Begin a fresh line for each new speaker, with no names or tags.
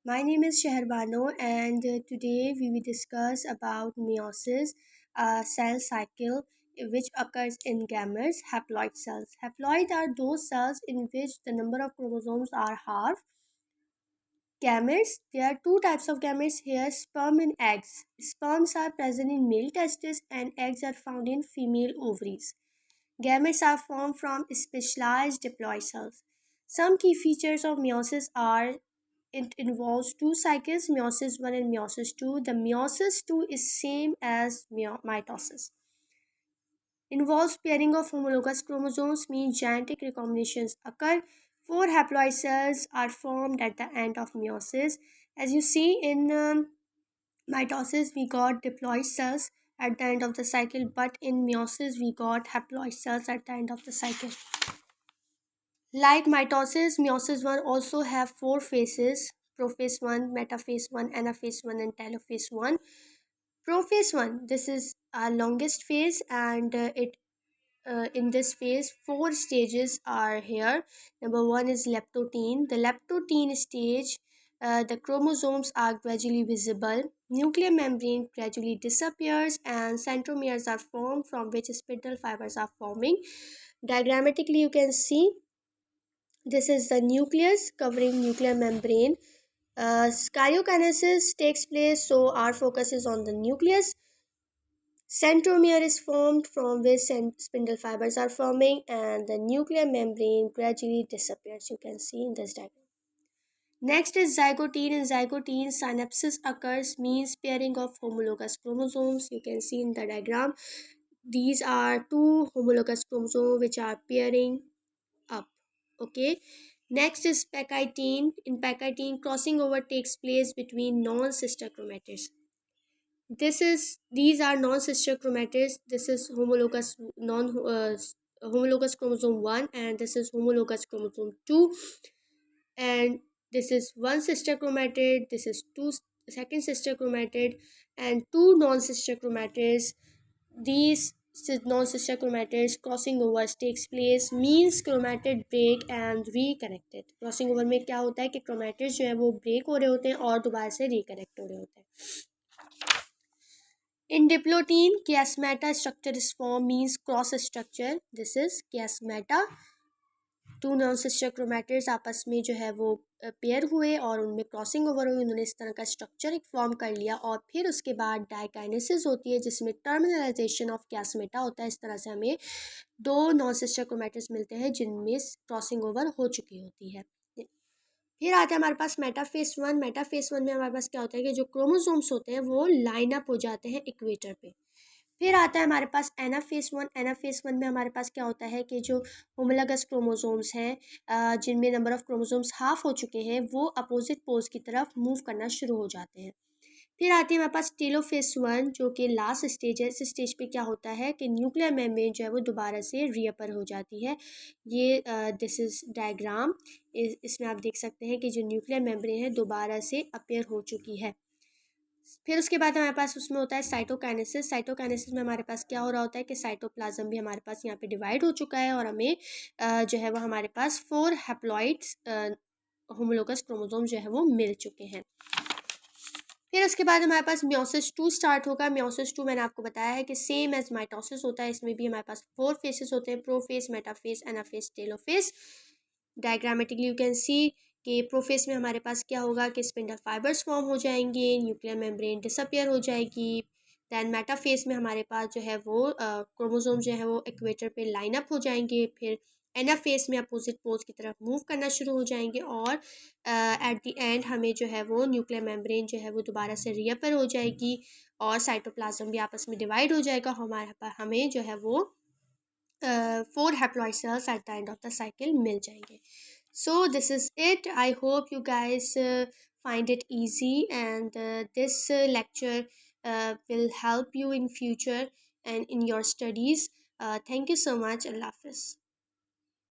My name is Shehrbano, and today we will discuss about meiosis, a cell cycle which occurs in gametes, haploid cells. Haploid are those cells in which the number of chromosomes are half. Gametes, there are two types of gametes here, sperm and eggs. Sperms are present in male testes and eggs are found in female ovaries. Gametes are formed from specialized diploid cells. Some key features of meiosis are it involves two cycles, meiosis 1 and meiosis 2. The meiosis 2 is same as mitosis. Involves pairing of homologous chromosomes, means genetic recombinations occur. Four haploid cells are formed at the end of meiosis. As you see in mitosis, we got diploid cells at the end of the cycle, but in meiosis, we got haploid cells at the end of the cycle. Like mitosis, meiosis 1 also have four phases: prophase 1, metaphase 1, anaphase 1, and telophase 1. Prophase 1, this is our longest phase, and it in this phase, four stages are here. Number one is leptotene. The leptotene stage, the chromosomes are gradually visible, nuclear membrane gradually disappears, and centromeres are formed from which spindle fibers are forming. Diagrammatically, you can see this is the nucleus covering nuclear membrane. Karyokinesis takes place, so our focus is on the nucleus. Centromere is formed from which spindle fibers are forming, and the nuclear membrane gradually disappears. You can see in this diagram. Next is zygotene. In zygotene, synapsis occurs, means pairing of homologous chromosomes. You can see in the diagram. These are two homologous chromosomes which are pairing up. Okay. Next is pachytene. In pachytene, crossing over takes place between non-sister chromatids. These are non-sister chromatids. This is homologous chromosome 1, and this is homologous chromosome 2, and this is one sister chromatid, this is two second sister chromatid, and two non-sister chromatids. These non-sister chromatids crossing over takes place, means chromatid break and reconnected. Crossing over में क्या होता है कि chromatids जो है वो break हो रहे होते हैं और दोबारा से रिकनेक्ट हो रहे होते हैं. In diplotene, chiasmata structure is formed, means cross structure. This is chiasmata. Two non sister chromatids आपस में जो है वो पेयर हुए और उनमें क्रॉसिंग ओवर हुई, उन्होंने इस तरह का स्ट्रक्चर एक फॉर्म कर लिया, और फिर उसके बाद डाइकाइनेसिस होती है जिसमें टर्मिनलाइजेशन ऑफ कैस्मेटा होता है. इस तरह से हमें दो नॉन सिस्टर क्रोमेटिड्स मिलते हैं जिनमें क्रॉसिंग ओवर हो चुकी होती है. फिर आता है हमारे पास मेटाफेस 1. मेटाफेस 1 में हमारे पास क्या होता है कि जो क्रोमोसोम्स होते हैं वो लाइन अप हो जाते हैं इक्वेटर पे. फिर आता है हमारे पास एनाफेस 1. एनाफेस 1 में हमारे पास क्या होता है कि जो होमोलगस क्रोमोसोम्स हैं जिनमें नंबर ऑफ़ क्रोमोसोम्स हाफ हो चुके हैं वो अपोजिट पोल्स की तरफ मूव करना शुरू हो जाते हैं. फिर आती है हमारे पास टेलोफेस 1 जो कि लास्ट स्टेज है. इस स्टेज पे क्या होता है कि न्यूक्लियर मेम्ब्रेन जो है वो दोबारा से रीअपर हो जाती है. ये दिस इज़ डायग्राम. इसमें आप देख सकते हैं कि जो न्यूक्लियर मेम्ब्रेन है दोबारा से अपेयर हो चुकी है. फिर उसके बाद हमारे पास उसमें होता है साइटोकाइनेसिस. साइटोकाइनेसिस में हमारे पास क्या हो रहा होता है कि साइटोप्लाज्म भी हमारे पास यहाँ पे डिवाइड हो चुका है और हमें जो है वो हमारे पास फोर हैप्लॉइड्स होमोलोगस क्रोमोसोम जो है वो मिल चुके हैं. फिर उसके बाद हमारे पास मियोसिस 2 स्टार्ट होगा. मियोसिस 2 मैंने आपको बताया है कि सेम एज माइटोसिस होता है. इसमें भी हमारे पास फोर फेसेस होते हैं: prophase, metaphase, anaphase, telophase. Diagrammatically you can see कि प्रोफेस में हमारे पास क्या होगा कि स्पिंडल फाइबर्स फॉर्म हो जाएंगे, न्यूक्लियर मेम्ब्रेन डिसअपियर हो जाएगी. दैन मेटाफेस में हमारे पास जो है वो क्रोमोसोम जो है वो इक्वेटर पे लाइन अप हो जाएंगे. फिर एनाफेस में अपोजिट पोल्स की तरफ मूव करना शुरू हो जाएंगे और एट द एंड हमें जो है वो न्यूक्लियर मेम्ब्रेन जो है वो दोबारा से रीअपर हो जाएगी और साइटोप्लाज्म भी आपस में डिवाइड हो जाएगा. हमारे पास हमें जो है वो four haploid cells at the end of the cycle मिल जाएंगे. So this is it. I hope you guys find it easy, and this lecture will help you in future and in your studies. Thank you so much. Allah Hafiz.